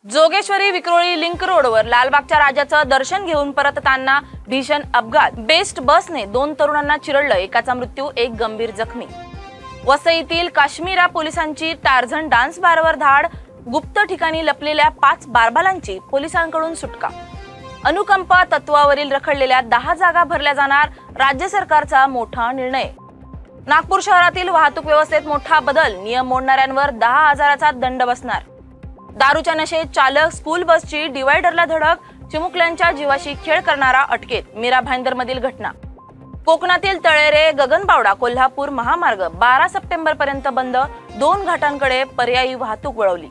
Jogeshwari Vikhroli link रोडवर लालबागच्या राजाचं दर्शन घेऊन परतताना भीषण अपघात। बेस्ट बसने 2 तरुणांना चिरडलं, एकाचा मृत्यू, एक गंभीर जखमी। वसईतील काश्मीरा पोलिसांची टार्झन डान्स बारवर धाड, गुप्त ठिकाणी लपलेल्या 5 बारबालांची पोलिसांकडून सुटका। अनुकंपा तत्वावरील रखडलेल्या 10 जागा भरल्या जाणार, राज्य सरकारचा मोठा निर्णय। नागपूर शहरातील वाहतूक व्यवस्थेत मोठा बदल, नियम मोडणाऱ्यांवर 10,000चा दंड बसणार। दारूच्या नशेत चालक, स्कूल बसची डिवायडरला धडक, चिमुकल्यांच्या जीवाशी खेळ करणारा अटकेत। मीरा भाईंदर मधील घटना। कोकणातील तळेरे गगनबावडा कोल्हापूर महामार्ग 12 सप्टेंबर पर्यंत बंद, 2 घाटांकडे पर्यायी वाहतूक वळवली।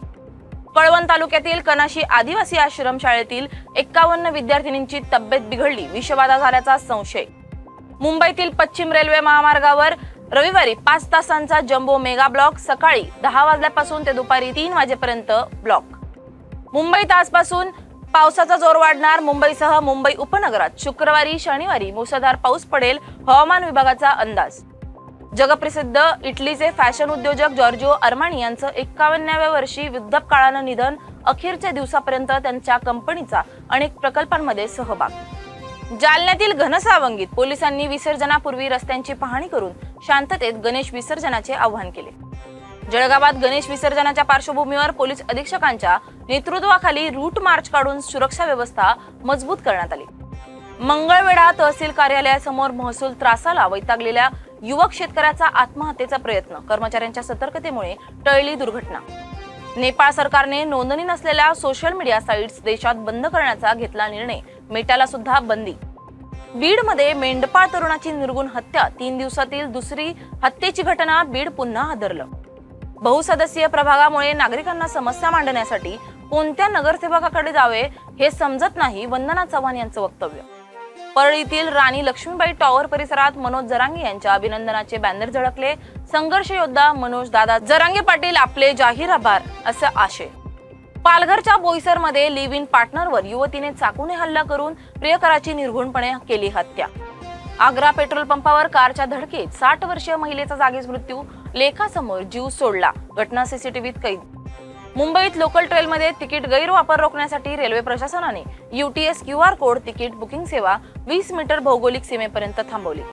कळवण तालुक्यातील कनाशी आदिवासी आश्रमशाळेतील 51 विद्यार्थिनींची तब्येत बिघडली, विषबाधा झाल्याचा संशय। मुंबईतील पश्चिम रेल्वे महामार्गावर रविवारी 5 तासांचा जम्बो मेगा ब्लॉक, सकाळी 10 वाजल्यापासून ते दुपारी 3 वाजेपर्यंत ब्लॉक। मुंबईत आजपासून पावसाचा जोर वाढणार, मुंबईसह मुंबई उपनगरात शुक्रवारी शनिवारी मुसळधार पाऊस पडेल, हवामान विभागाचा अंदाज। जगप्रसिद्ध इटलीचे फॅशन उद्योजक जॉर्जिओ अरमानी यांचं 51व्या वर्षी वृद्धापकाळानं निधन, अखेरच्या दिवसापर्यंत त्यांच्या कंपनीचा अनेक प्रकल्पांमध्ये सहभाग। जालन्यातील घनसावंगीत पोलिसांनी विसर्जनापूर्वी रस्त्यांची पाहणी करून शांततेत गणेश विसर्जनाचे आवाहन केले। जळगावात गणेश विसर्जनाच्या पार्श्वभूमीवर पोलीस अधीक्षकांच्या नेतृत्वाखाली रूट मार्च काढून सुरक्षा व्यवस्था मजबूत करण्यात आली। मंगळवेढा तहसील कार्यालयासमोर महसूल त्रासाला वैतागलेल्या युवक शेतकऱ्याचा आत्महत्येचा प्रयत्न, कर्मचाऱ्यांच्या सतर्कतेमुळे टळली दुर्घटना। नेपाळ सरकारने नोंदणी नसलेल्या सोशल मीडिया साइट्स देशात बंद करण्याचा घेतला निर्णय, मेटाला सुद्धा बंदी। बीडमध्ये मेंढपाळ तरुणाची निर्गुण हत्या, 3 दिवसातील दुसरी हत्येची घटना, बीड पुन्हा हादरलं। बहुसदस्यीय प्रभागामुळे नागरिकांना समस्या मांडण्यासाठी कोणत्या नगरसेवकाकडे जावे हे समजत नाही, वंदना चव्हाण यांचं वक्तव्य। परळीतील राणी लक्ष्मीबाई टॉवर परिसरात मनोज जरांगे यांच्या अभिनंदनाचे बॅनर झळकले, संघर्ष योद्धा मनोज दादा जरांगे पाटील आपले जाहीर आभार, असे आशय। पालघरच्या बोईसरमध्ये लिव्ह इन पार्टनरवर युवतीने चाकूने हल्ला करून प्रियकराची निर्घृणपणे केली हत्या। आग्रा पेट्रोल पंपावर कारच्या धडकेत 60 वर्षीय महिलेचा जागीच मृत्यू, लेखासमोर जीव सोडला, घटना सीसीटीव्हीत कैद। मुंबईत लोकल ट्रेनमध्ये तिकीट गैरवापर रोखण्यासाठी रेल्वे प्रशासनाने UTS QR code ticket booking सेवा 20 मीटर भौगोलिक सीमेपर्यंत थांबवली।